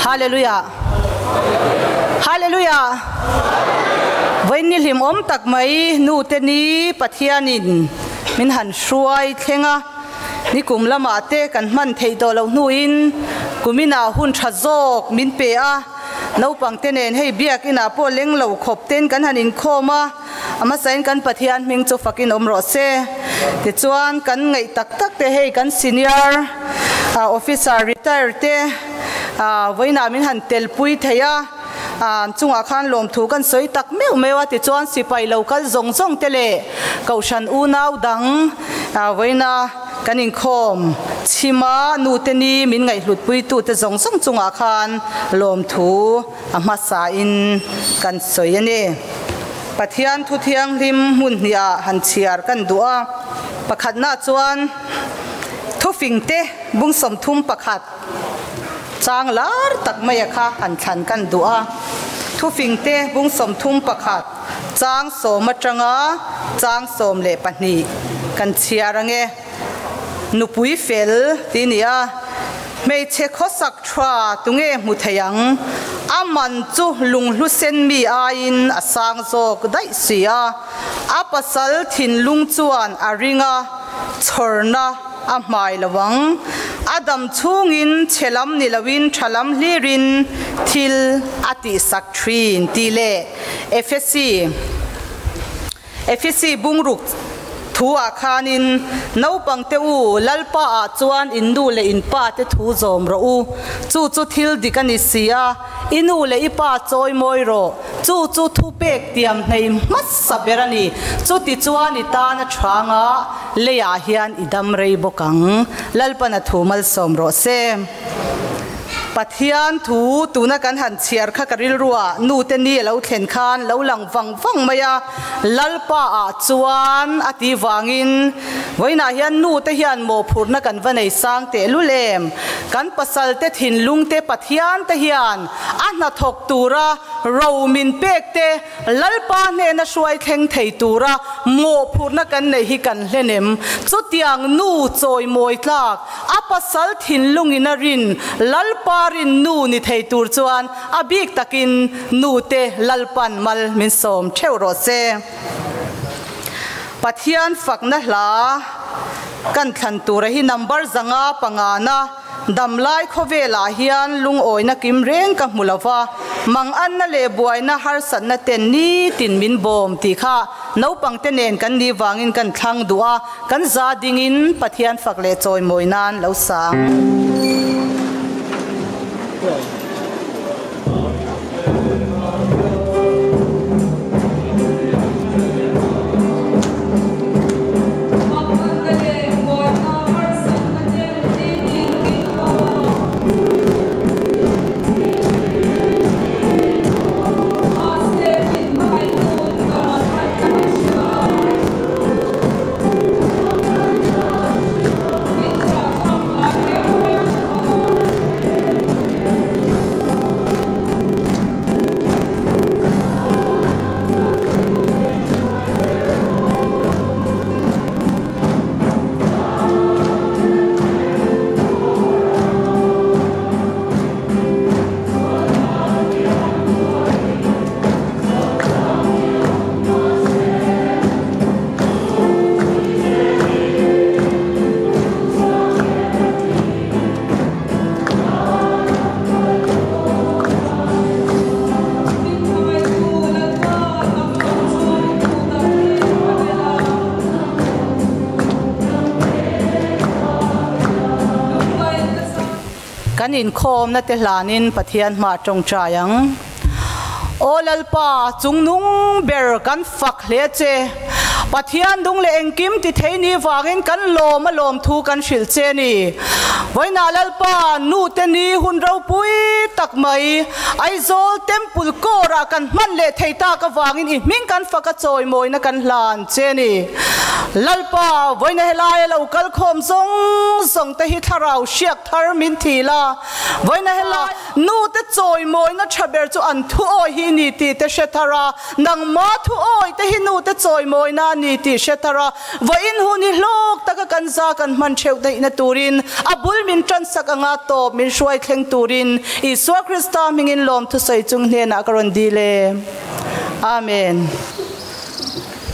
Hallelujah Hallelujah Với ni lim om tak mai nu te ni pathianin min han suai thenga ni kum lama te kan man thei do lo nuin kumina hun thazok min pe a no pang te nen hei biak ina po leng lo khop ten kan hanin khoma ama sain kan pathian ming chu fakin omro se te chuan kan ngai tak tak te hei kan senior officer retire te voina min han tel pui theya chunga khan lom thu kan soi tak meu mewa ti chuan sipai local zong zong tele kaushan u nau dang voina kanin khom chima nu te ni min ngai hlut pui tu te zong zong chunga khan lom thu ama sa in kan soi ani pathian thu thiang lim mun nia han chiar kan dua pakhat na chuan thu fing te bung som thum pakhat chang lar tak mai kha han than kan dua thu fing te bung som thum pakhat chang som atanga chang som le pani kan chiarange nupui fel tinia mei che khosak thwa tunge muthayang aman chu lunglu sen mi ain asang zok dai sia apasal thin lung chuan aringa chorna amai lawang adam chungin chelam nilawin thalam lirin thil ati saktrin tile FSC bungruk thua khanin no pangte u lalpa a chuan indu le inpa te thu zom ro u chu thil dikani sia inu le ipa choi moi ro chu thu pek tiam nei mas saberani chu ti chuan ita na thanga le ya hian idam rei bokang lalpana thumal som ro se pathian thu tuna kan han chiar kha karil ruwa nu te ni lo thlen khan lo lang wang maya lalpa a chuan ati wangin voina hian nu te hian mo phurna kan vanei sang te lulem kan pasal te thin lung te pathian te hian ana thok tura ro min pek te lalpa ne na suai thleng thei tura mo phurna kan nei hi kan hlenem chu tiang nu choi moi tlak apasal thin lungin a rin lalpa rin nu ni thei tur chuan abik takin nu te lalpan mal min som theu ro se pathian fakna hla kan thlan tur hi number zanga pangana damlai khovela hian lung oina kim reng ka mulawa mang an na le buaina har san na ten ni tin min bom ti kha no pangte nen kan ni wangin kan thlang dua kan za dingin pathian fakle choi moinan lo sang in khom na te hlanin pathian ma tong trayang olalpa chungnung ber kan fak hle che pathian dung le engkim ti theini wangin kan lom thu kan shil che ni voina lalpa nu te ni hun ro pui tak mai aizol temple ko ra kan man le theita ka wangin I ming kan faka choi moi na kan hlan che ni lalpa voina helai lo kal khom zong te hi tharau shiak thar min thila voina helai nu te choi moi na thaber chu an thu oi hi ni ti te she thara nang ma thu oi te hi nu te choi moi na ni ti shetara wa in hu ni hlok taka kan za kan man theu dei na turin abul min tran sakanga to min shwai thleng turin Iswa Krista mingin lom thu sai chung hne na karon dile amen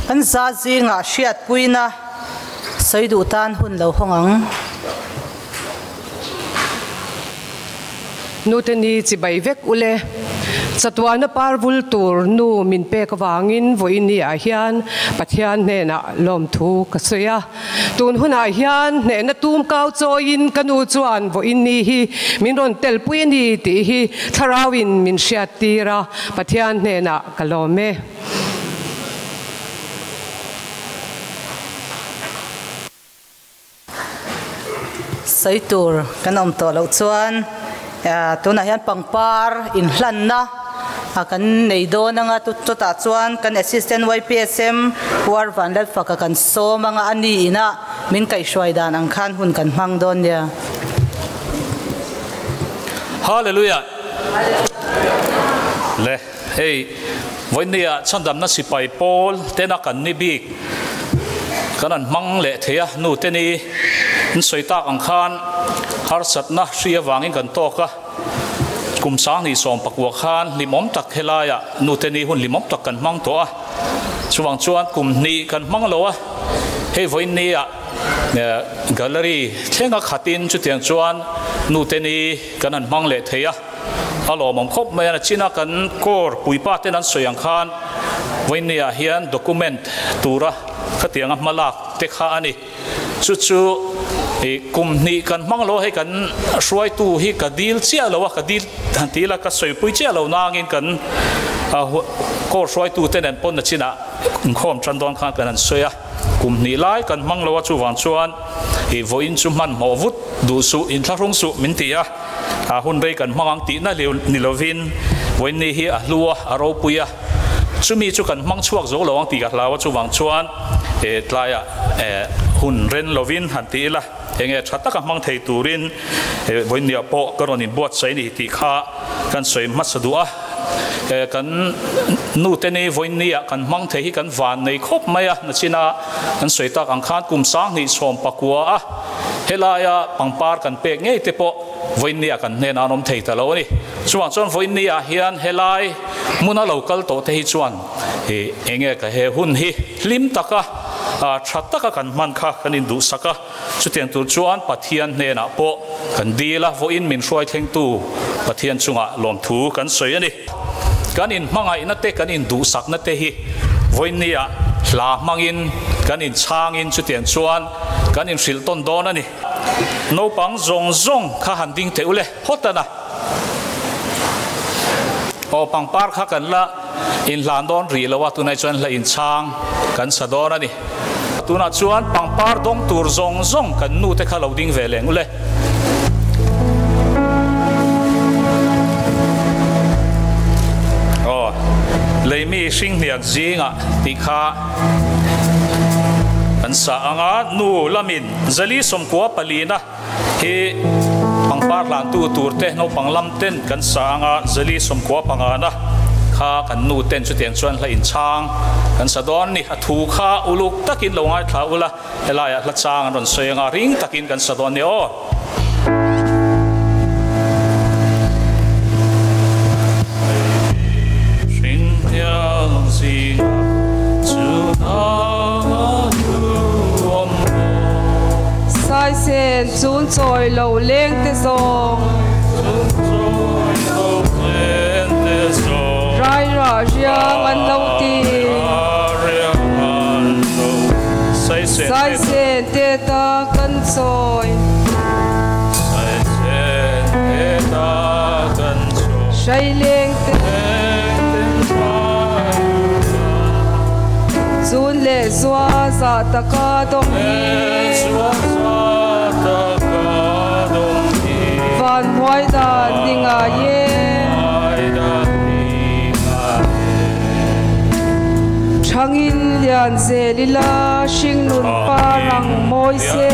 kan za ji nga hriat puina saidu tan hun lo hongang nutani chi bai vek ule Satwana parvul tur nu min pe kawangin voini a hian pathian ne na lom thu kasoya tun huna hian ne na tum kau choin kanu chuan voini hi min ron tel puini ti hi tharawin min hriatira pathian ne na kalome saitur kanom to lo chuan tuna hian pangpar in hlanna akan neido nanga tu ta chuan kan assistant YPSM war vanlal faka kan so manga ani ina min kai shwai dan ang khan hun kan mang don ya hallelujah le hey voinia chandam na sipai pol tena kan ni bik kanan mang le theya nu teni soita ang khan har satna hria wangin kan to ka kum sang ni som pakwa khan limom tak helaya nu teni hun limom tak kan mang to a chuwang chuan kum ni kan mang lo a he voinia gallery thenga khatin chu tiang chuan nu teni kanan mang le theya alo mom khop mai na china kan kor puipa tenan soyang khan voinia hian document tura khatianga malak tekha ani chu kum ni kan manglo he kan shwai tu hi kadil chia lo wa kadil tila ka soi pui chia lo nangin kan ko shwai tu tenen pon na china khom chandon khan kan soya kum ni lai kan manglo wa chu wan chuan e voin chu man mo vut du su in tharung su min tia hun rei kan mangang ti na ni lovin voin ni hi a lua aro puya chumi chu kan mang chuak zo lawang ti ka lawa chu wang chuan e tlaya hun ren lovin han ti la enge thata ka mang thei turin voinia po karonin buat sai ni ti kha kan soi masadua kan nu teni voinia kan mang thei hi kan van nei khop maya na china kan soi tak ang khan kum sang ni som pakua a helaya pangpar kan pek ngei te po voinia kan ne na nom thei ta lo ni chuan chon voinia hian helai muna local to te hi chuan enge ka he hun hi lim taka thataka kan man kha kanin du saka chutiang tur chuan pathian ne na po kan dila vo in min roi thleng tu pathian chunga lom thu kan soi ani kan in mangai na te kan in du sak na te hi voinia hla mangin kan in changin chutiang chuan kan in hril ton don ani no pang zong zong kha han ding te ule hotana o pangpar kha kan la in landon ri lawa tunai chuan la in chang kan sadon ani tuna chuan pangpar dong tur zong zong kan nu te kha loading veleng ule o leimi hring niak zinga ti kha an sa anga nu lamin zali somkwa palina he pangpar lan tu tur te no panglam ten kan sa anga zali somkwa pangana kha kan nu ten chu tiang chuan la in chang kan sadon ni athu kha uluk takin longai tha ula helaya la chang ron soyanga ring takin kan sadon ni o sing tiang sing chu na nu om sai sen chun choi lo leng te song rai ra riang an lo ti sai sen te ta kan choi sai leng te chun le zwa za ta ka dong van moi da ninga ye Changin lian zelila shing nun parang moi se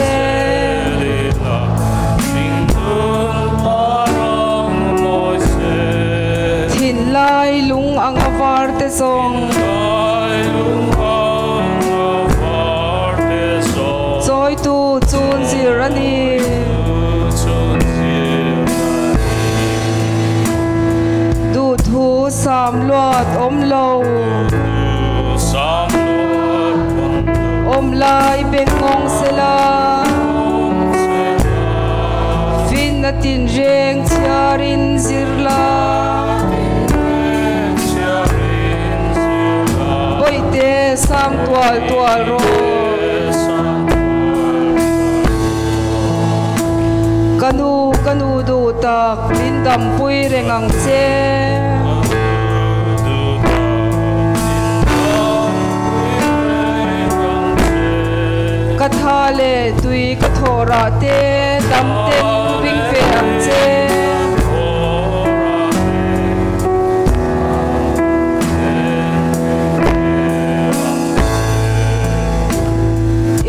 Thin lai lung ang avar te song ani du thu sam luat om lo om lai ben ngong sela fin na tin reng chiarin zirla boi te sam tual tual ro kanu du tak din dam pui rengang che kathale tui kathora te dam ten ving fe ang che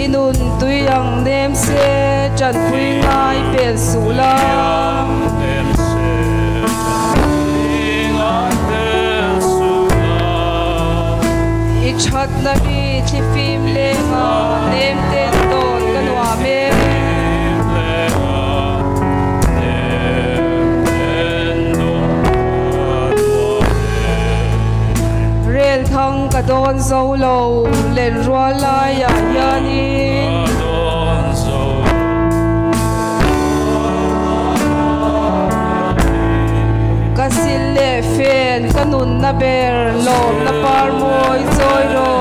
inun tui ang nem se chan pui ngai pel sula i chat na ri chi phim le ma nem ten don kanwa me rel thang ka don zo lo len rua la ya yani kasil le fen kanun na ber lom na par moi joy ro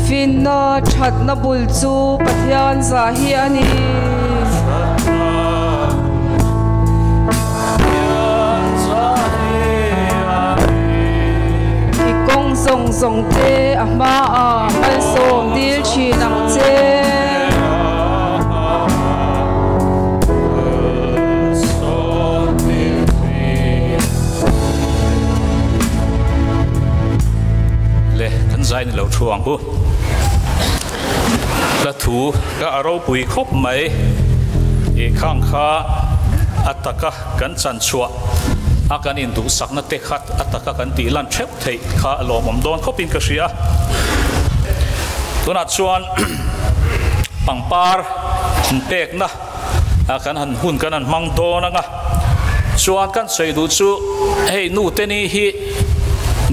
fin na that na bul chu pathian za hi ani song song te ama a mal som dil chi nang che le kan zai ni lo thuang hu la thu ka aro pui khop mai e khang kha ataka kan chan chua akan in du sakna te khat ataka kan ti lan thep thei kha lo mom don khopin ka ria tuna chuan pangpar pek na akan han hun kan an mang don anga chuan kan sei du chu hei nu te ni hi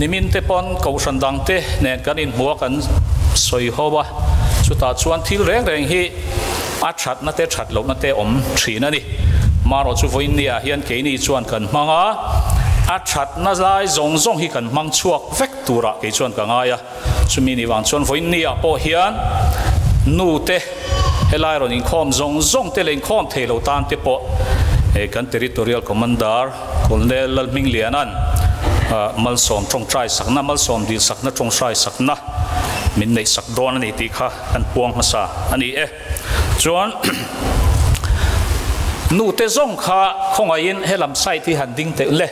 nimin te pon ko san dang te ne kan in huwa kan soi howa chu ta chuan thil reng reng hi a that na te that lo na te om thina ni maro chu voin nia hian ke ni chuan kan manga a that na lai zong zong hi kan mang chuak vek tura ke chuan ka ngaya chumi ni wang chuan voin nia po hian nu te helai ron in khom zong zong te len khom thelo tan te po e kan territorial commander colonel lalming lianan mal som trong trai sakna mal som dil sakna trong trai sakna min nei sak don ani ti kha kan puang masa ani e chuan nu te zong kha khonga in helam sai ti han ding te le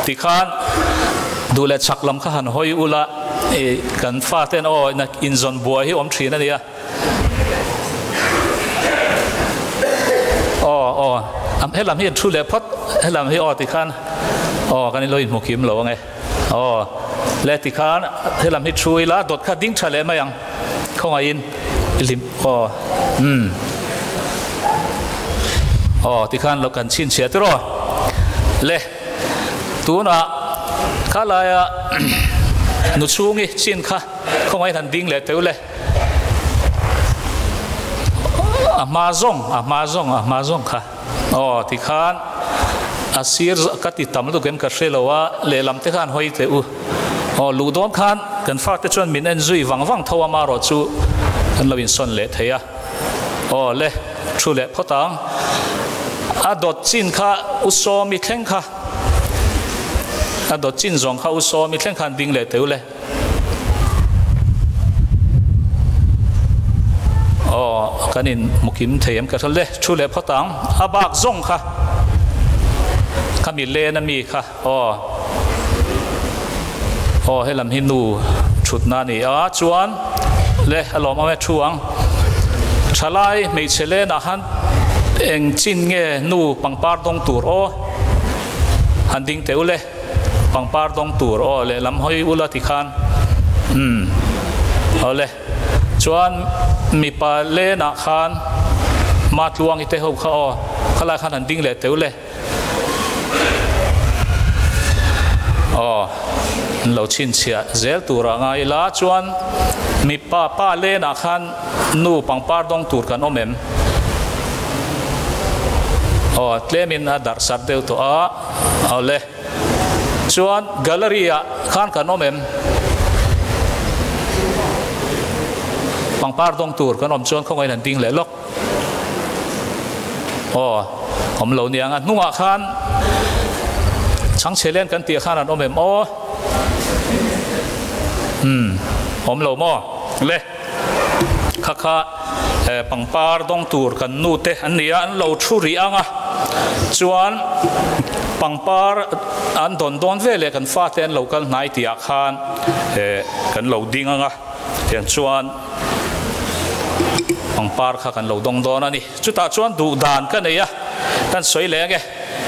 ti khan du le chaklam kha han hoi ula e kan fa ten na in zon bua hi om thina nia am helam hi thu le phat helam hi ti khan kan lo in mukim lo nge le ti khan helam hi thui la dot kha ding thale ma yang khonga in lim ti khan lo kan chin che te ro le tu na khala ya nu chungi chin kha khongai han ding le te le amazong kha ti khan asir kati tamlu gem ka shelawa le lam te khan hoi te u lu don khan kan fa te chon min en zui wang thawa ma ro chu kan lo in son le theya le thu le photang a dot chin kha uso mi thleng kha a dot chin zong kha uso mi thleng khan ding le te u le kanin mukim theyam ka thale thu le photang a bak zong kha kami le na mi kha helam hinu thut na ni a chuan le alom ame thuang thalai mei chele na han eng chin nge nu pangpar dong tur หันดิ้งเตวเลยปังปาร์ดงตูร์โอ้เลยลำหอยอุลาติขันเอาเลยชวนมีปลาเล่นักขันมาทวงอิเตหุเขาเขาลายขันหันดิ้งเลยเตวเลยเราชินเชียเซลตูระไงล่ะชวนมีป้าเล่นักขันนู่ปังปาร์ดงตูร์กันอมเอ็มเล่มินดาร์สัตเดวตัวเอาเลยชวนแกลเลอรี่ขันกันอมเอ็มปังปาร์ดงตูร์กันอมชวนเขาไงนั่นดิ้งเลยล็อกผมเหล่านี้งั้นนุ่งขันช่างเชลเลนกันตีขันนั่นอมเอ็มผมเหล่าหม้อเลยข้าปังปาร์ดงตูร์กันนู่เตอันนี้อันเหล่าชุริอังชวนปังปาร์อันโดนเวลกันฟาเตนเหล่ากันนายตีอาคารกันเหล่าดิ้งอังเห็นชวนปังปาร์ข้ากันเหล่าดอนนี่จุดตาชวนดูด่านกันเนี่ยกันสวยแหลงไง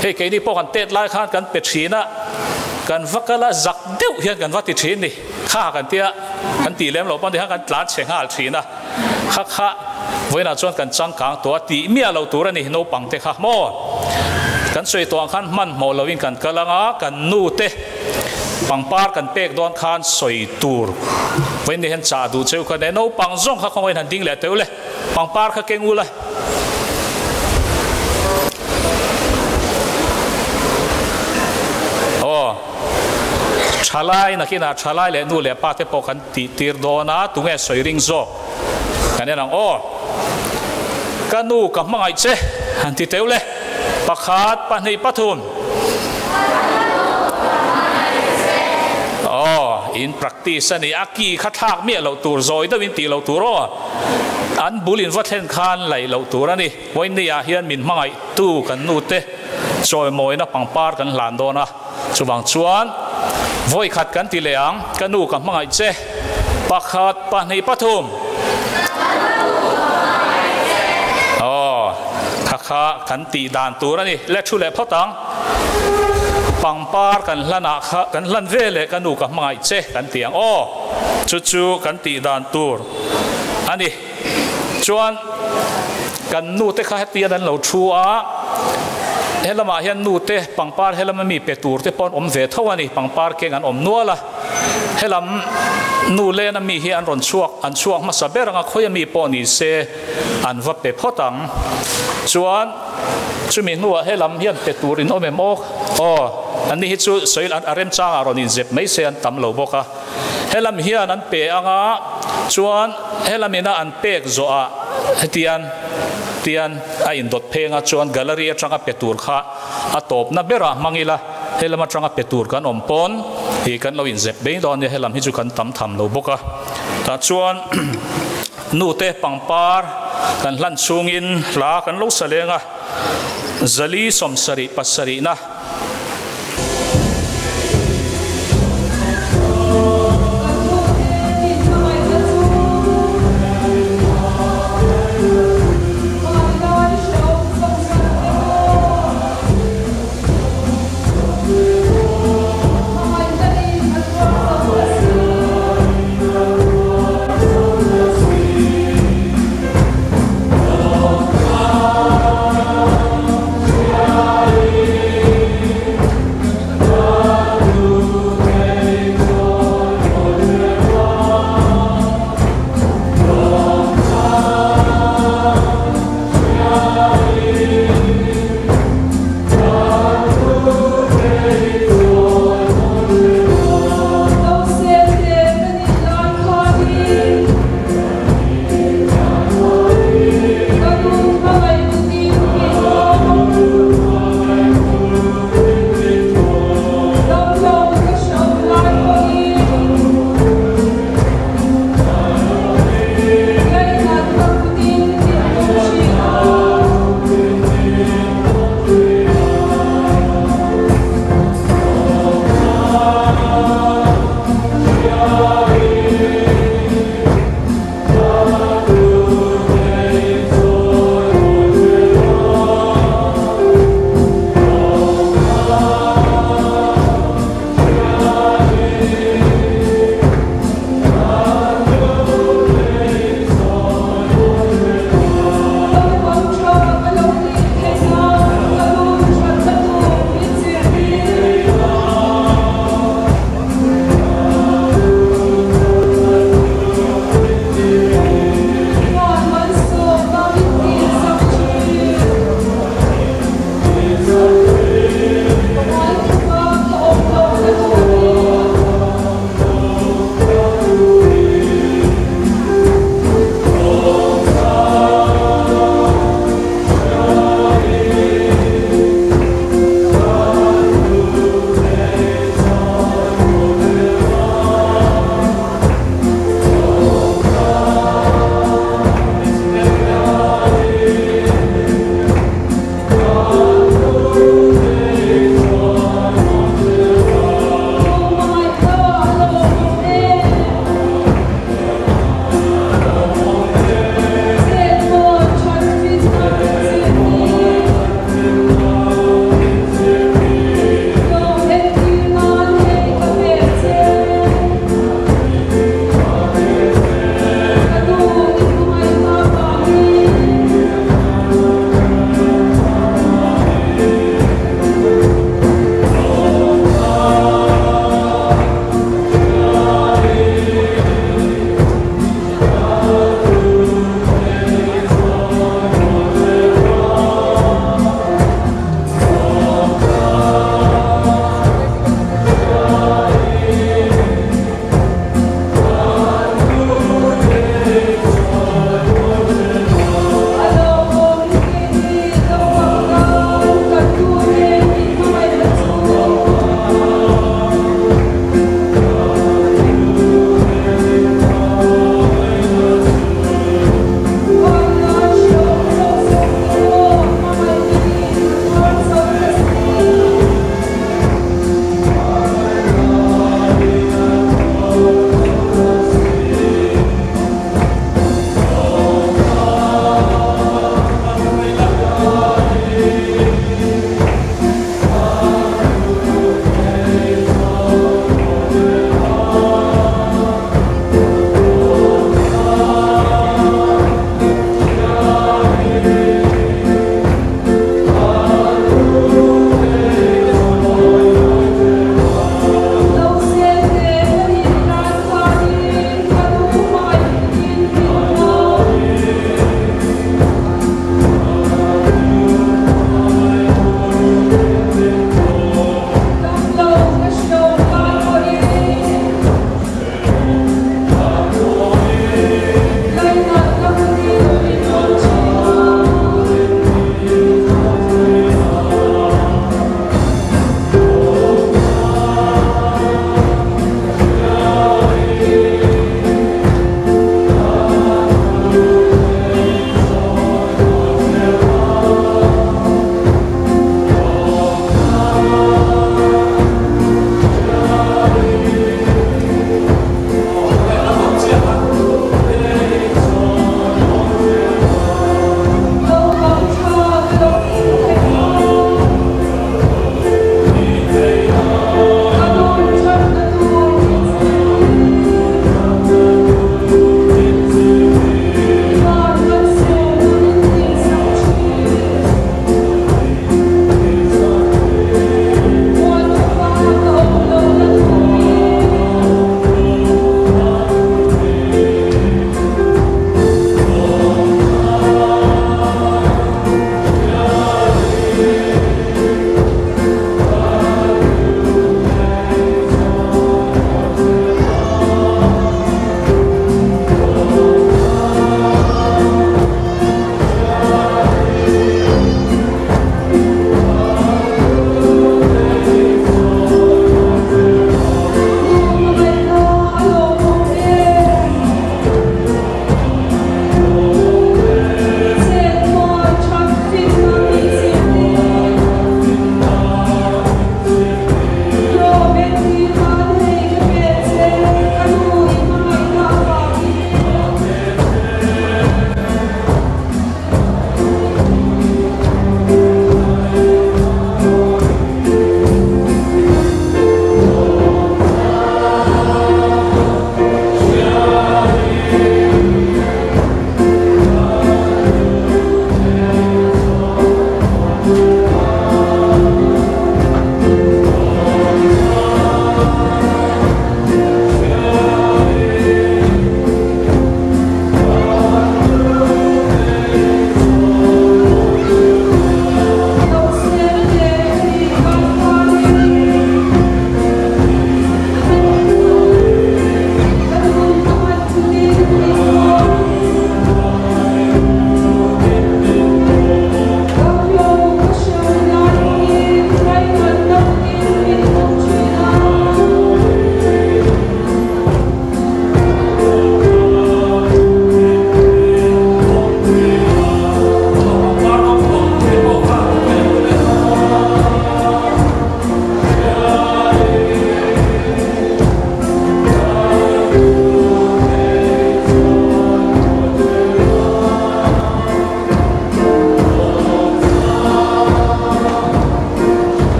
เฮ้ยแค่นี้พวกกันเตะไล่ข้านกันเป็ดชีนะกันวักละจักเดียวเห็นกันวัดติดชีนี่ฆ่ากันเตี้ยกันตีเลี้ยงเราปั้นที่ห้ากันหลานเชียงหาชีนะข้าไว้น่าชวนกันจังกลางตัวตีเมียเราตัวนี่โนปังเตะข้าโมกันสวยตัวขันมันโมเราวิ่งกันกำลังกันนู่เตะปังปาร์กันเป๊กโดนขันสวยตัวไว้นี่เห็นจ่าดูเจ้ากันโนปังซ่งข้าคงไว้ทันดิ้งเลยเต๋อเลยปังปาร์ข้าเก่งอูเลยชาไลนักกินชาไลเลยนู่เลยป้าเทปกันตีร์โดนะตุงเอสวยริงโซกันเนี่ยนังกันนู่กับมังไอเจหันที่เตวเลยประคาดปันในปฐุมอินปรักติสนี่อากีขัดทากเมียเราตัวซอยตะวินตีเราตัวรออันบุลินวัดเทนคานไหลเราตัวนี่วันนี้อาเฮียนมินมังไอตู้กันนู่เตซอยมวยนะปังปาร์กันหลานโดนะชวงชวนวอยขัดกันตีเหลียงกันนู่กับมังไอเจประคาดปันในปฐุมข้ากันตีด่านตัวนี่และชุเลพอตังปังปาร์กันลันกันลันเวเลกันดูกับไม้เจกันเตียงจู่กันตีด่านตัวอันนี้ชวนกันนู่เตข้าเตียนันเราชัวเฮลมาเห็นนู่เตปังปาร์เฮลมามีเป็ดตัวเตปอนอมเวทเท่านี้ปังปาร์เก่งอันอมนัวละเฮลมนู่เลนมีเฮียนรอนช่วงอันช่วงมาสเบรังเขายังมีปอนีเซอันวับเป็ดพอตังชวนมีนัวเฮลมเฮียนเป็ดตัวรินอมเอมอันนี้จู่สวยอันอาริมจ้างอารอนินเจ็บไม่เสียนตำเหลาบกะเฮลมเฮียนันเปอังชวนเฮลมินาอันเปกโซอาเตียนอินดดเพงชวนแกลเลอรี่จังกับเป็ดตัวข้าตบนับเบระมังอีละเฮลมาจังกับเป็ดตัวกันอมปนฮีกันเราอินเจ็บเบงตอนนี้เฮลมฮิจูกันตำเหลาบกะแต่ชวนนู่เตปังปาร์กันลั่นชูงินลากันลุกเสลียงจลีสมสริปัสสรินะ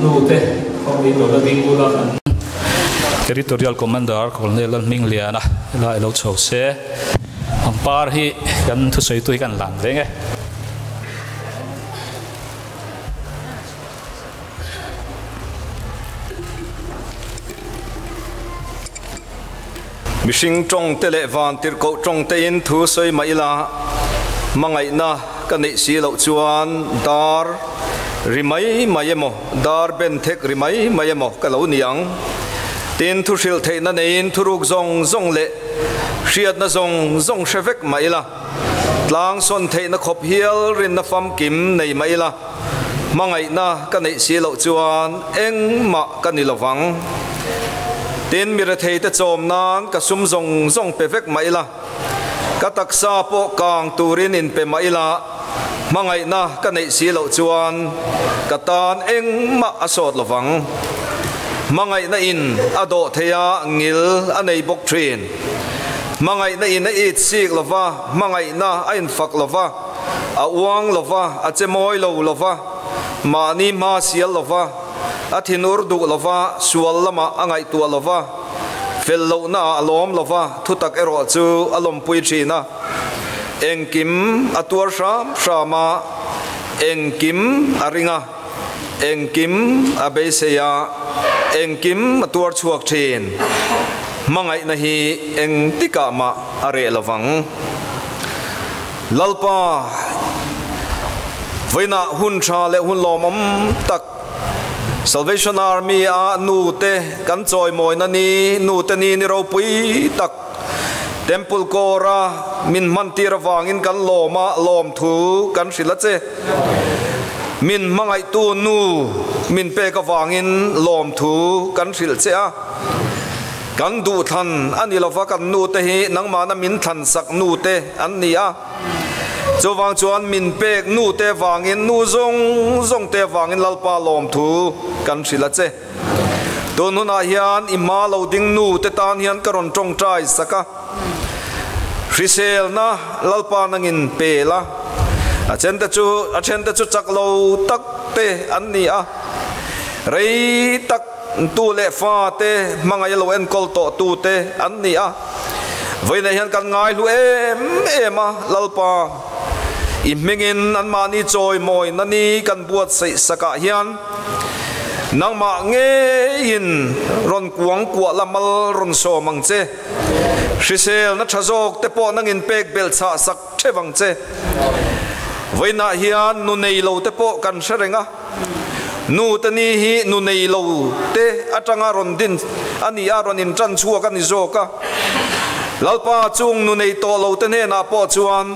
nu te không đi đâu là đi u la territorial commander colonel Ming Liana la elo chho se ang par hi kan thu sei tu kan lang ve nge mishing trong tele van tir ko trong te in thu sei mai la mangai na kan nei si lo chuan dar rimai mayemo dar ben thek rimai mayemo ka lo niang tin thu sil thei na nein thuruk zong zong le riat na zong zong shevek mai la tlang son thei na khop hial rin na fam kim nei mai la mangai na kan nei si lo chuan eng ma kan ni lawang tin mi ra thei te chom nan ka sum zong zong pe vek mai la ka taksa po kang turin in pe mai la mangai na ka nei si lo chuan ka tan eng ma asot lawang mangai na in ado theya ngil anei bok trin mangai na in a it sik lova mangai na ain fak lova a uang lova a chemoi lo lova mani ma sial lova athinur du lova sual lama angai tu lova fello na alom lova thutak ero chu alom pui thina engkim atuar sham shama engkim aringa engkim abeseya engkim atuar chuak thin mangai na hi eng tika ma are lawang lalpa voina hun tha le hun lomam tak Salvation Army a nu te kan choi moi na ni nu te ni ro pui tak temple kora min man tir wangin kan loma lom thu kan sila che min mangai tu nu min pe ka wangin lom thu kan sil che a kan du than ani lova kan nu te hi nangma na min than sak nu te an ni a cho wang chuan min pek nu te wangin nu zong zong te wangin lalpa lom thu kan sila che ton huna hian ima lo ding nu te tan hian karon tong trai saka risel na lalpa nangin pe la a chen te chu chak lo tak te an ni a rei tak tu le fa te mangai lo en kol to tu te an ni a voina hian kan ngai lu em a lalpa imengin an mani choi moi nani kan buat sei saka hian nangma nge in ron kuang kwa lamal ron so mang che shisel na thazok te po nangin pek bel cha sak thewang che voina hian nu nei lo te po kan serenga nu tani hi nu nei lo te atanga ron din ani a ron in tran chua kan ni zoka lalpa chung nu nei to lo te ne na po chuan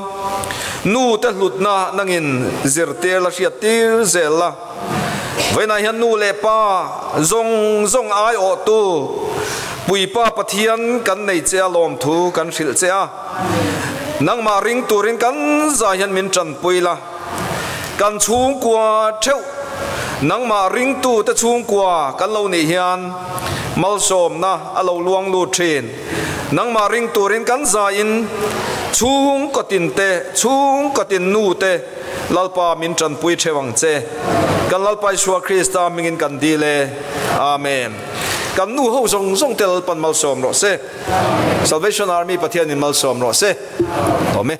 nu te hlut na nangin zirtir la shiatir zela voina hian nu le pa zong zong ai o tu pui pa pathian kan nei che lom thu kan sil che a nangma ring turin kan za hian min tran puila kan chung kwa theu nangma ring tu te chung kwa kan lo ni hian mal som na alo luang lu thin nangma ring turin kan za in chung kotin te chung kotin nu te lalpa min tran pui thewang che kan lalpa Yeshua Krista mingin kan dile amen kan nu ho zong zong tel pan mal som ro se Salvation Army pathian in mal som ro se amen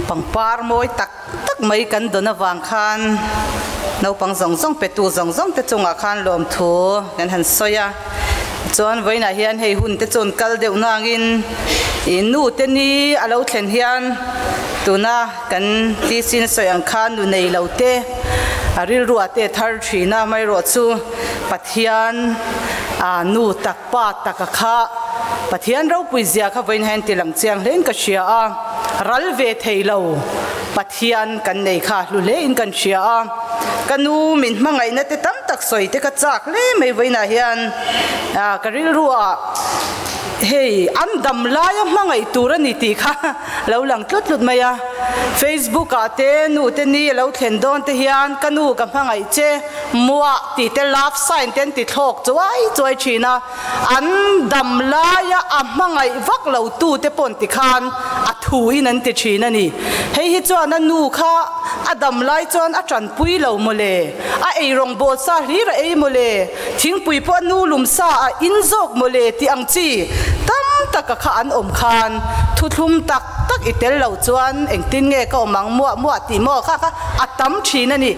pangpar moi tak tak mai kan dona wang khan no pang zong zong pe tu zong zong te chunga khan lom thu kan han soya chuan voina hian hei hun te chon kal deuh nangin nu te ni alo thlen hian tuna kan ti sin soyang khan nu nei lo te aril ruwa te thar thina mai ro chu pathian nu takpa takakha pathian ro puizia kha voin han ti lang chiang len ka shia a ral ve theilo pathian kan nei kha lu le in kan shia a kanu min mangai na te tam tak soi te ka chak le mai voina hian karil ruwa hey andam laya mangai turani ti kha lo lang tlut lut maya Facebook ate nu te ni lo thlen don te hian kanu ka mangai che muwa ti te love sign ten ti thok chuai china andam laya a mangai vak lo tu te pon ti khan a thu in an ti thina ni hei hi chuan an nu kha adam lai chuan a tran pui lo mole a ei rong bo sa hri ra ei mole thing pui po nu lum sa a in jok mole ti ang chi tam tak kha an om khan thu thum tak tak itel lo chuan eng tin nge ka omang mo ti mo kha atam thina ni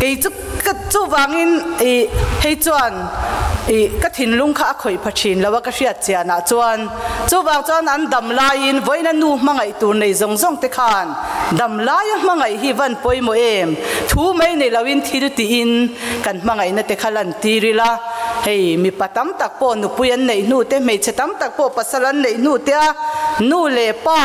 ei chu ka chu wangin e hei chuan ka thin lung kha khoi phachin lawa ka hriat chiana chuan chuwang chuan an dam lain voina nu mangai tur nei zong zong te khan dam lai mangai hi van poimo em thu mai nei lawin thil ti in kan mangai na te khalan tirila hei mi patam tak po nu puyan nei nu te mei chetam tak po pasalan nei nu te a nu le pa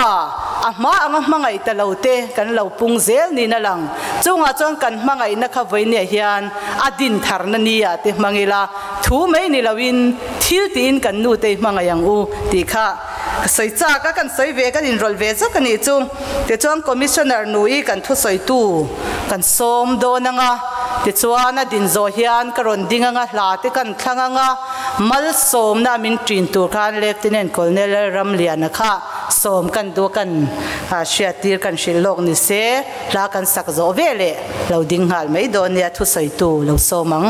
ama anga mangai ta lote kan lo pung zel ni na lang chunga chuan kan mangai na kha voine hian adin tharna ni ya te mangila thu mai ni lawin thil tin kan nu te mangayang u ti kha soi cha ka kan soi ve kan in rol ve zo kan ni chu te chuan commissioner nui kan thu soi tu kan som do nanga te chuan a din zo hian karon dinganga hla te kan thlanganga mal som na min trin tur khan lieutenant colonel ramlian kha som kan do kan shiatir kan shilok ni se la kan sak zo vele lo ding hal mai do ne thu soi tu lo somang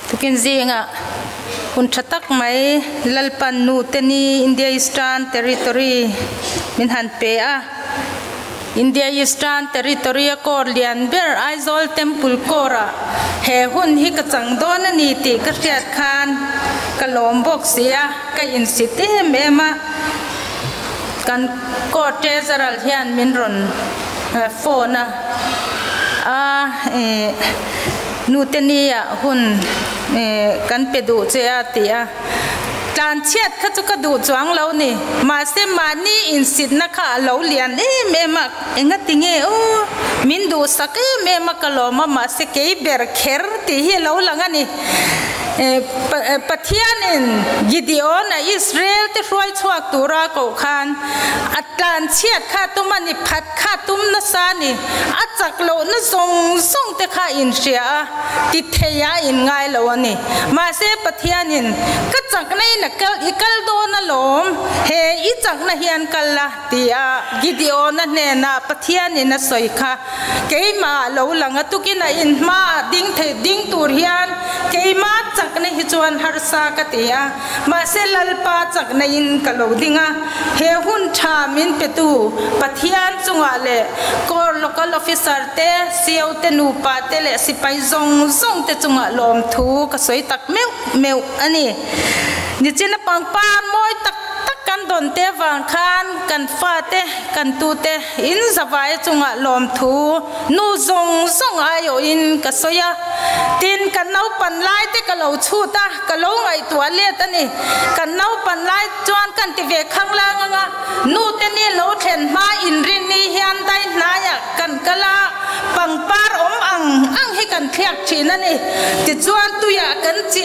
tukin zinga kun thatak mai lalpan nu teni India Eastern Territory min han pe a India Eastern Territory ko lian ber Aizawl Temple kora he hun hi ka changdon ani ti ka riat khan ka lom bok sia ka in city mema kan ko treasurer hian min ron phone nu tenia hun kan pedu che atia tlan chiat kha chu ka du chuang lo ni ma se mani in sit na kha lo lian me ma enga tinge o min du sak me ma ka lo ma se ke ber kher ti hi lo langa ni pathianin Gideon Israel te roi chuak tura ko khan atlan chiat kha tumani phat kha tum na sani achak lo na song te kha in ria ti theya in ngai lo ani ma se pathianin ka chak nei na ikal do na lom he I chak na hian kala tia Gideon na ne na pathianin na soi kha keima lo langa tukina in ma ding tur hian keima chak na hi chuan har sa ka tia ma se lalpa chak na in kalo dinga he hun tha min petu pathian chunga le kor local officer te siau te nu pa te le sipai zong te chunga lom thu ka soi tak meu ani ni china pangpa moi tak kan don te wang khan kan fa te kan tu te in zawai chunga lom thu nu zong ayo in ka soya tin kan nau pan lai te ka lo chu ta ka lo ngai tua le ta ni kan nau pan lai chuan kan ti ve khang la nga nu te ni lo then ma in rin ni hian dai na ya kan kala pang par om ang hi kan thiak thin ani ti chuan tu ya kan chi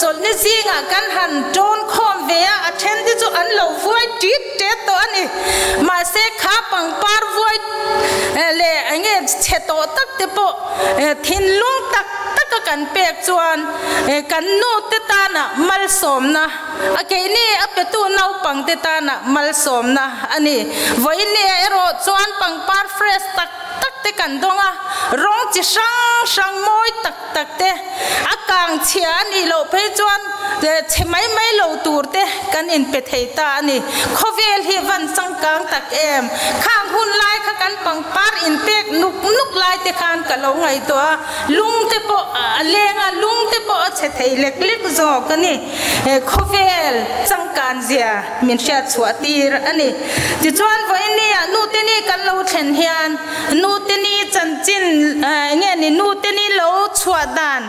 chol ni zinga kan han ton khom ve a then ti chu an lo voi tit te to ani ma se kha pang par voi le ange che to tak te po thin lung tak kan pek chuan kan nu te ta na mal som na a ke ni a pe tu nau pang te ta na mal som na ani voi ni ero chuan pang par fresh tak te kan donga rong chi sang moi tak te akang chia ni lo pe chuan chemai mai lo tur te kan in pe thei ta ani khovel hi van sang kang tak em khang hun lai kha kan pang par in pek nuk lai te khan ka lo ngai to lung te po lenga lung te po che thei lek zo ka ni khovel sang kan zia min sha chuatir ani ti chuan voi ni nu te ni kan lo then hian nu te ni chan chin nge ni nu te ni lo chua dan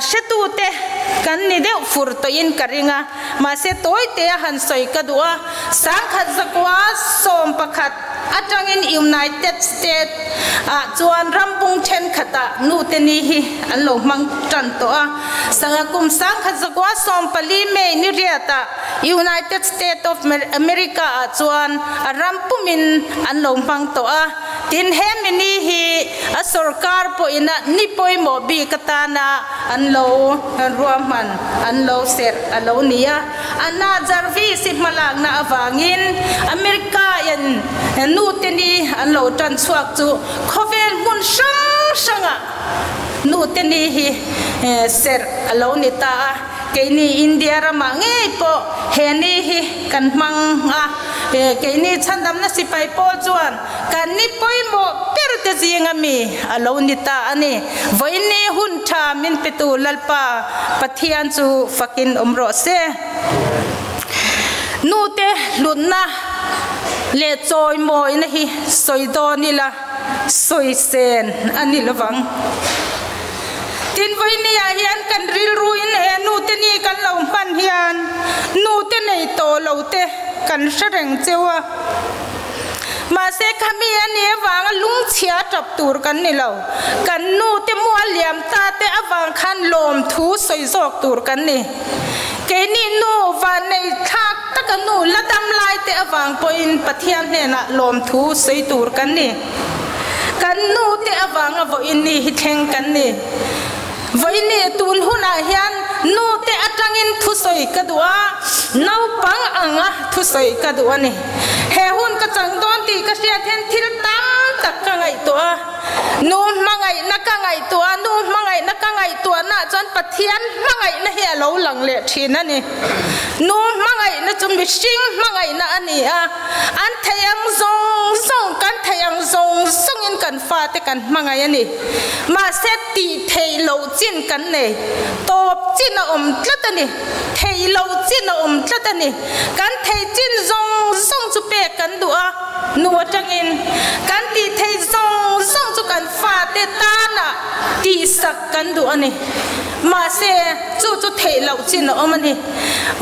shetu te kan ni de fur to in karinga ma se toy te han soi ka duwa sang khat zakwa som pakhat atang in United States chuan rampung then khata nu te ni hi alo mang tan to sanga kum sang khat zakwa som pali me ni riata United States of America chuan rampumin an lo mang to a tin hemini hi a sarkar po ina ni poi mo bi katana an lo ruaman an lo ser alo nia ana jarvi si malang na awangin America yan nu teni an lo tan chuak chu khovel mun sanga nu teni hi ser alo ni ta keini India rama nge po heni hi kan mang a keini chandam na sipai po chuan kan ni poi mo perte jinga mi alo ni ta ani voini hun tha min petu lalpa pathian chu fakin omro se nu te lunna le choi moi na hi soido ni la soi sen ani lawang tin voi ni ya hian kan ril ruin e nu te ni kan lo pan hian nu te nei to lo te kan sareng chewa ma se khami ani awang lung chia tap tur kan ni lo kan nu te mo liam ta te awang khan lom thu soi jok tur kan ni ke ni nu wa nei thak tak nu ladam lai te awang poin pathian ne na lom thu sei tur kan ni kan nu te awang avo in ni hi theng kan ni voi ni tun huna hian nu te atangin thu soi kadua nau pang anga thu soi kadua ni he hun ka chang don ti ka sia then thil tam tak ka ngai to nu mangai na ka ngai to nu mangai na ka ngai to na chan pathian mangai na he lo lang le thina ni nu mangai na chum bi sing mangai na ani a an thayang zong kan thayang zong in kan fa te kan mangai ani ma se ti thei lo chin kan ne top chin na tlat ani thei lo chin na tlat ani kan thei chin zong chu pe kan du a nu atangin kan ti thei zong chu kan fa te ta na ti sak kan du ani ma se chu thei lo chin na ani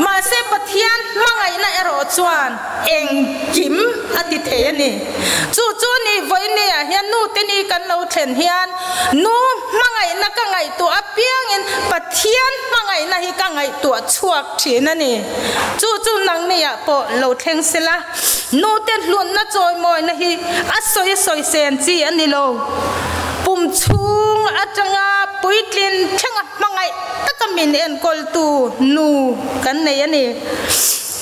ma se pathian mangai na ero chuan eng kim ati thei ani chu ni voi ne a hian nu te ni kan lo thlen hian nu mangai na ka ngai to apiang in pathian mangai na hi ka ngai to chuak thina ni chu nang ne ya po lo thleng sela nu te hlun na choi moi na hi a soi sen chi ani lo pum chung atanga puitlin thenga mangai takamin en kol tu nu kan nei ani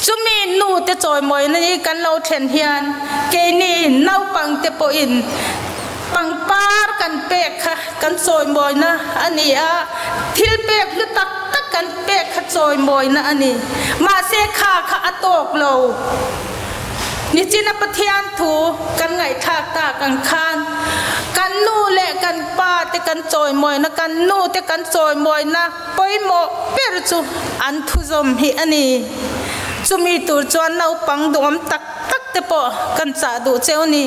chumi nu te choi moi na ni kan lo thlen hian ke ni nau pang te po in pang par kan pe kha kan choi moi na ani a thil pe lu tak kan pe kha choi moi na ani ma se kha atok lo ni china pathian thu kan ngai thak ta kan khan kan nu le kan pa te kan choi moi na kan nu te kan choi moi na poi mo per chu an thu zom hi ani chumi tur chuan nau pang dom tak te po kan cha du cheu ni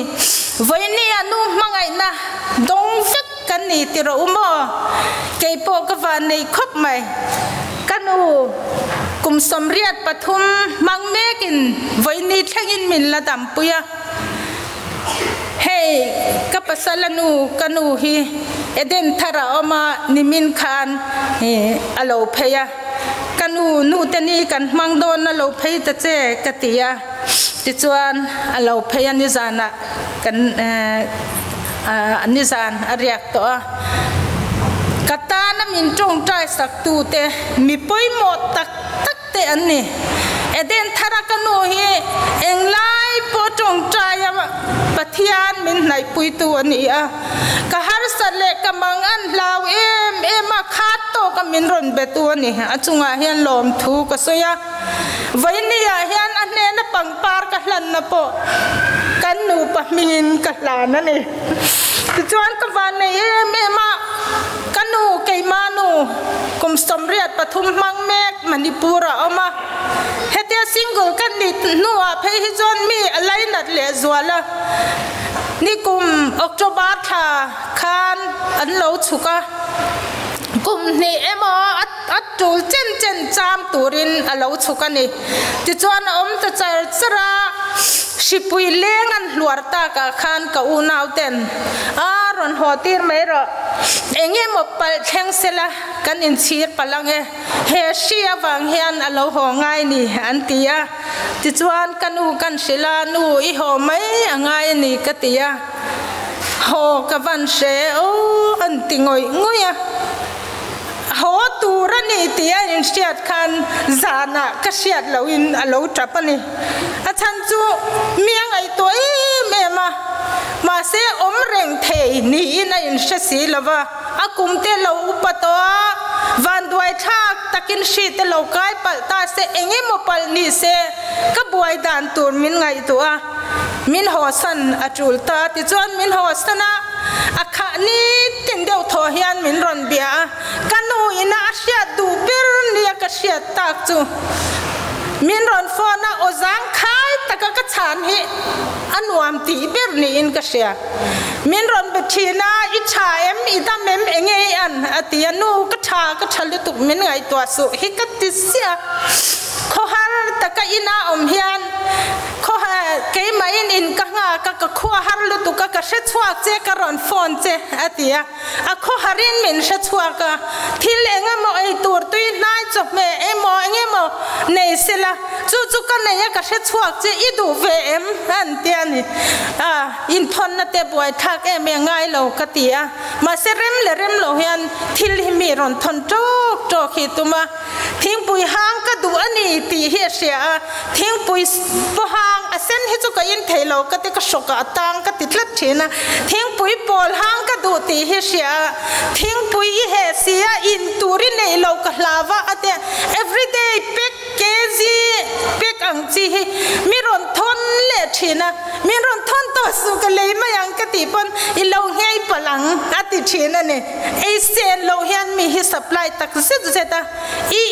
voi ni anu mangai na dong vek kan ni ti ro mo ke po ka van nei khop mai kanu kum somriat pathum mang mekin voi ni thangin min la dam puya hey kapasalanu kanu hi eden thara oma nimin khan alo pheya kanu nu tani kan mangdon na lo phei ta che katia ti chuan alo pheya ni zana kan ani zan ariak to katana min tong trai sak tu te mi poi mo tak te anni eden thara kanu hi englai po tong trai pathian min nai pui tu ani a ka har sale ka mangan law em khat to ka min ron be tu ani achunga hian lom thu ka soya voini ya hian anne na pangpar ka hlan na po kan nu pa min ka hlan ani chuan ka van nei em kanu kei manu kum somriat pathum mang mek manipura oma hetia single kan ni nuwa phei hi zon mi alai nat le zwala ni kum october tha khan an lo chuka kum ni emo at tul chen cham turin alo chuka ni ti chuan om ta chara sipui leng an hluar ta ka khan ka u nau ten a ron hotir mai ro enge mo pal theng sela kan in chir palang e he sia wang hian alo ho ngai ni an tia ti chuan kanu kan sila nu I ho mai angai ni ka tia ho ka van se o an tingoi ngoya ho tura ni tia in siat khan zana ka siat lo in alo trapani a chan chu miang ai to me ma se om reng thei ni in in si lova akum te lo upato van duai thak takin shi te lo kai pal ta se enge mo pal ni se ka buai dan tur min ngai to a min ho san atul ta ti chuan min ho sana akha ni tin deu tho hian min ron bia kanu ina sia du per ni ka sia tak chu min ron fona ozang khai taka ka chan hi anuam ti ber ni in ka sia min ron bethina I cha em I da mem enge an atianu ka tha ka thalu tu min ngai to su hi ka ti sia kho har taka ina om hian kho ha ke mai in ka nga ka kho har lu tu ka se chhuak che ka ron phone che atia a kho harin min se chhuak ka thil enga mo ei tur tui nai chok me e mo enge mo nei sela chu ka nei ka se chhuak che I du ve em an tia ni in thon na te boy thak e me ngai lo ka tia ma se rem lo hian thil hi mi ron thon tok hi tuma thing pui hang ka du ani ti hi sia thing pui po hang asen hi chu ka in theilo ka te ka shoka tang ka titlat thina thing pui pol hang ka du ti hi sia thing pui he sia in turi nei lo ka hlawa ate everyday pek kezi pek ang chi hi mi ron thon le thina mi ron thon to su ka le ma yang ka ti pon I lo ngei palang ati thina ne ei sen lo hian mi hi supply tak zeta I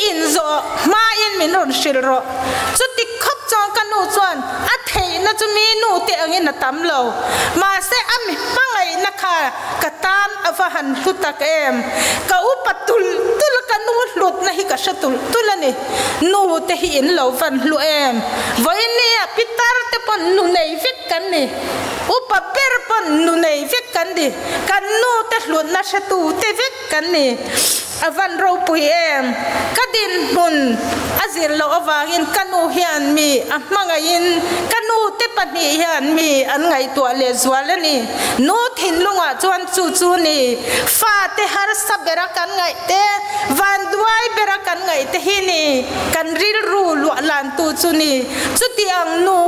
in zo ma in min ron shil ro chu ti khop chong kanu chuan a thei na chu mi nu te angin na tam lo ma se ami pangai na kha katan afahan tu tak em ka upatul tul kanu lut na hi ka shatul tulani nu te hi in lo van lu em voi ni pitar te pon nu nei vek kan ni upa per pon nu nei vek kan di kan nu te lut na shatu te vek kan ni avan ro pui em kadin mun azir lo awangin kanu hian mi amangain kanu te pani hian mi an ngai to le zwalani no thin lunga chuan chu ni fa te har sabera kan ngai te van duai bera kan ngai te hi ni kan ril ru lu lan tu chu ni chu tiang nu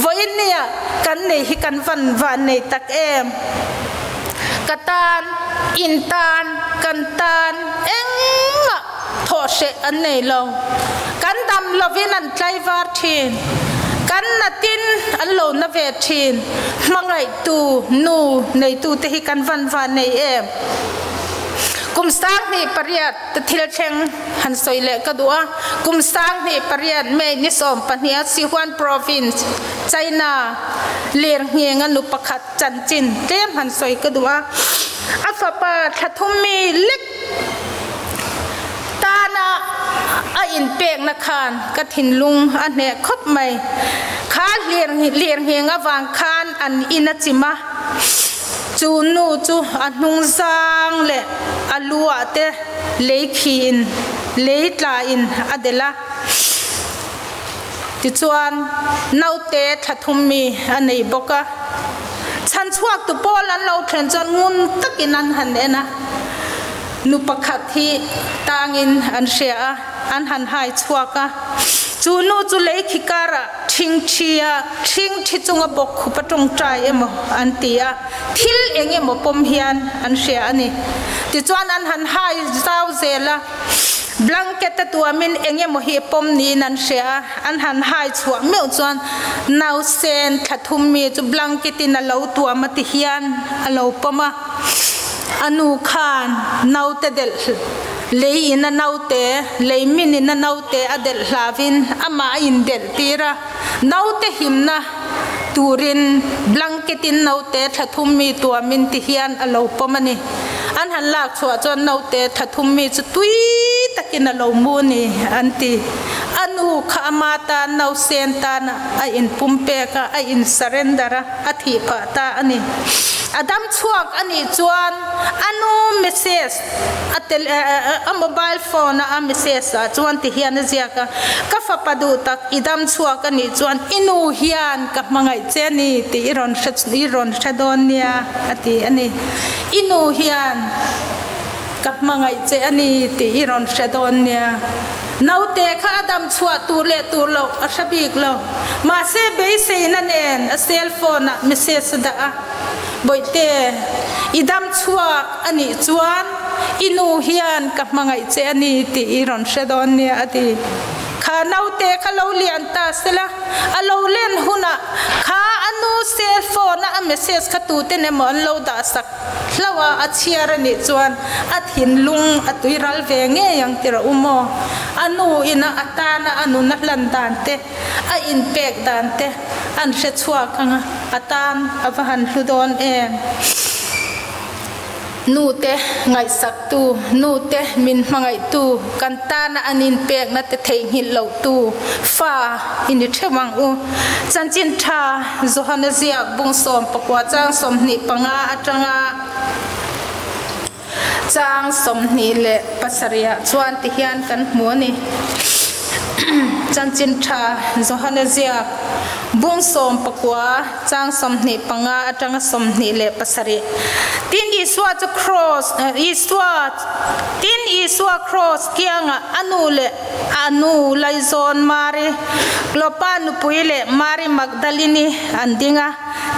voin nia kan nei hi kan van nei tak em katan intan kantan enga those an nei lo kan dam lovin an tlaivar thin kan natin an lo na ve thin mangai tu nu nei tu te hi kan van nei em kum sang ni pariat te thil theng han soile ka dua kum sang ni pariat me ni som pania Sichuan province China ler ngenga nu pakhat chanchin tem han soi ka dua afapa thathum mi lek tana a in pek na khan ka thin lung a ne khop mai kha ler ngenga wang khan an inachima chu nu chu anung sang le alua te leikhin leitla in adela ti chuan naute thathum mi anei boka chan chuak tu pol an lo thlen chon ngun takin an han ena nu pakhat hi tangin an sia an han hai chuaka chu nu chu leikhikara thing thi chunga bok khupa tong trai emo an tia thil enge mo pom hian an sia ani ti chuan an han hai zau zela blanket tu amin enge mo hi pom ni nan sia an han hai chuak meu chuan nau sen thathum mi chu blanket in a lo tu amati hian a lo poma anu khan naute del lei ina naute lei min ina naute adel hlavin ama in del tira naute himna turin blanket in naute thathum mi tu amin ti hian a lo pomani an han lak chua chon naute thathum mi chu tui takin a lo mu ni anti anu kha amata nau sen ta na a in pumpe ka a in surrender a thi pa ta ani adam chuak ani chuan anu message atel a mobile phone a message a chuan ti hian ziaka ka fa padu tak idam chuak ani chuan inu hian ka mangai cheni ti iron shadon nia ati ani inu hian ka mangai che ani ti iron shadon nia naute kha adam chua tur le tur lo a shabik lo ma se be se na nen a cell phone message da a boite idam chua ani chuan inu hian ka mangai che ani ti iron shadon nia ati kha naute kha lo lian ta sela a lo len huna kha anu cell phone a message kha tu te ne mon lo da sak hlawa a chiar ani chuan a thin lung a tuiral ve nge yang tira umo anu ina atana anu na lan dan te a in pek dan te an she chua khanga atan avan hludon em nute ngai sak tu nute min mangai tu kantana anin pek na te thei hil lo tu fa in the thewang u chanchin tha johana ziak bung som pakwa chang som ni panga atanga chang som ni le pasaria chuan ti hian kan mu ni chanchin tha johana ziak bung som pakwa chang som ni panga atanga som ni le pasari tin iswa to cross tin iswa cross kianga anu lai zon mari glopanu puile mari magdalini andinga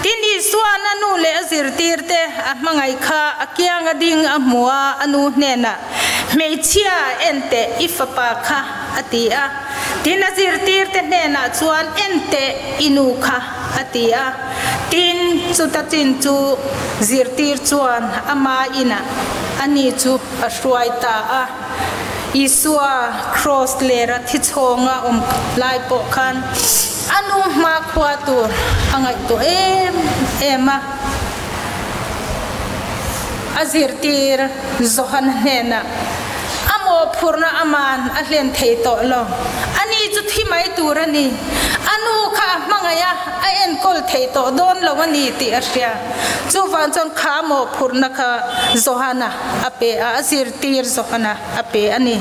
tin iswa nanu le azir tirte mangai kha akianga ding amua anu nena meichia ente ifapa kha atia tin azir tirte nena chuan ente inu kha atia tin chutatin chu zirtir chuan ama ina ani chu ashruai ta a iswa cross lera thi chonga lai po khan anu ma khwa tu angai to ema azirtir zohan hena amo phurna aman ahlen thei to lo ani chu thi mai turani anu kha mangaya a en kol thei to don lo ani ti asya chu van chon kha mo phurna kha zohana ape azirtir zohana ape ani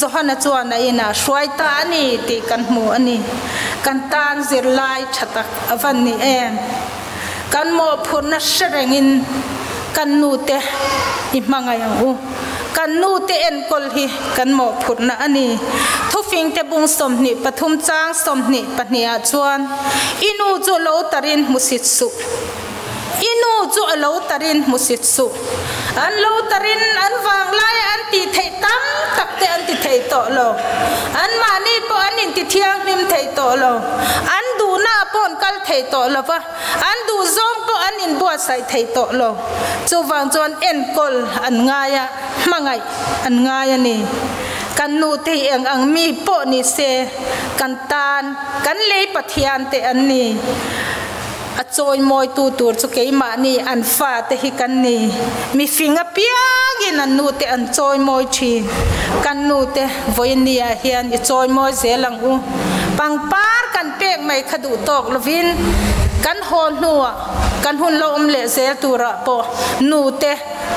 zohana chuan ina shwaita ani ti kan mu ani kan tan zirlai thatak avani em kan mo phurna sherengin kan nute imangaya u kan nute en kol hi kan mo phurna ani thufing te bung som ni pathum chang som ni pahnia chuan inu chu lo tarin musit su inu chu lo tarin musit su an lo tarin an wang lai an ti thei tam tak te an ti thei to lo an mani po an in ti thiang nim thei to lo an du na pon kal thei to lo wa an du zong po an in bua sai thei to lo chu wang chuan en kol an ngaya mangai an ngaya ni kan nu te ang mi po ni se kan tan kan le pathian te an ni a choi moi tu tur chu ke ma ni an fa te hi kan ni mi finga piang in an nu te an choi moi thi kan nu te voinia hian i choi moi zelang u pangpar kan pek mai khadu tok lovin kan hon nuwa kan hun lo le zel tura po nu te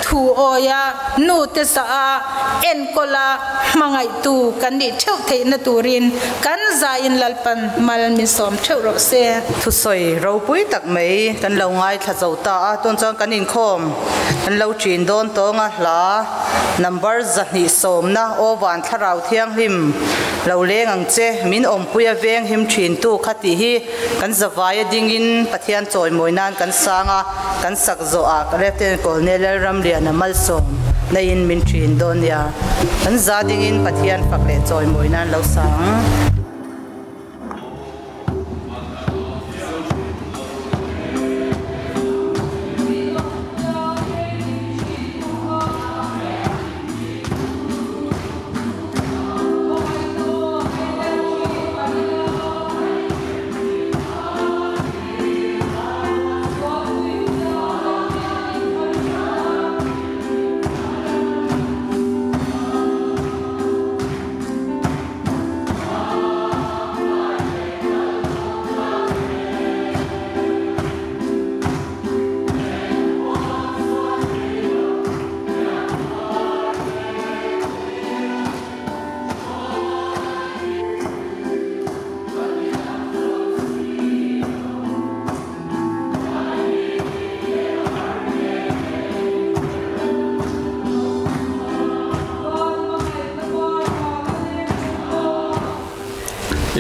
thu oya nu te sa en kola mangai tu kan ni theu thei na turin kan za in lalpan mal mi som theu ro se thu soi ro pui tak mai kan lo ngai tha zo ta ton chang kan in khom kan lo chin don to nga hla number za ni som na o wan tharau thiang him lo leng ang che min om puya veng him thin tu khati hi kan zawai ding in pathian choi moinan kan sanga kan sak zo a kapten colonel ram lian amal som nei in min thin don ya kan za ding in pathian fakle choi moinan lo sang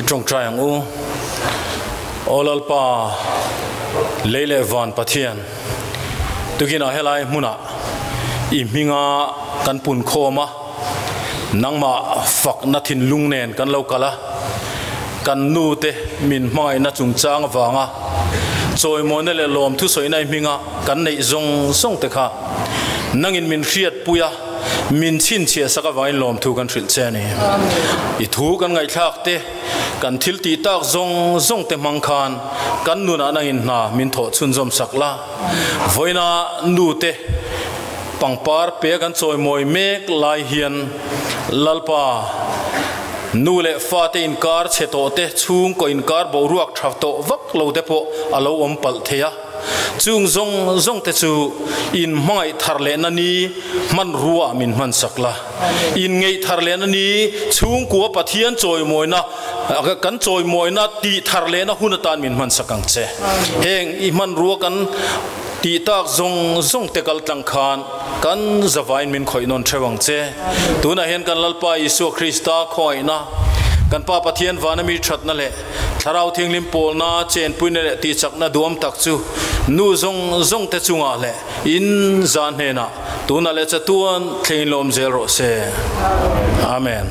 trong trai ang u olalpa leile van pathian tukina helai muna I minga kan pun khoma nangma fak na thin lungnen kan lo kala kan nu te min mai na chung chang wanga choi mon le lom thu soi nai minga kan nei zong song te kha nangin min riat puya min chin chia saka wain lom thu kan thil che ni I thu kan ngai thak te kan thil ti tak zong zong te mang khan kan nu na nangin na min tho chun zom sakla voina nu te pangpar pe kan choi moi mek lai hian lalpa nu le fa te in kar che to te chung ko in kar bo ruak thaf to vak lo te po alo om pal theya chung zong zong te chu in mai thar le na ni man ruwa min man sakla in ngei thar le na ni chung ko pathian choi moi na kan choi moi na ti thar le na hunatan min man sakang che heng I man ruwa kan ti tak zong zong te kal tlang khan kan zawain min khoi non thewang che tuna hen kan lalpa Isu Krista khoi na kan pa pathian wana mi that na le tharau thinglim pol na chen puine le ti chak na duam tak chu nu zong zong te chunga le in zan he na tuna le cha tuan thlin lom zel ro se amen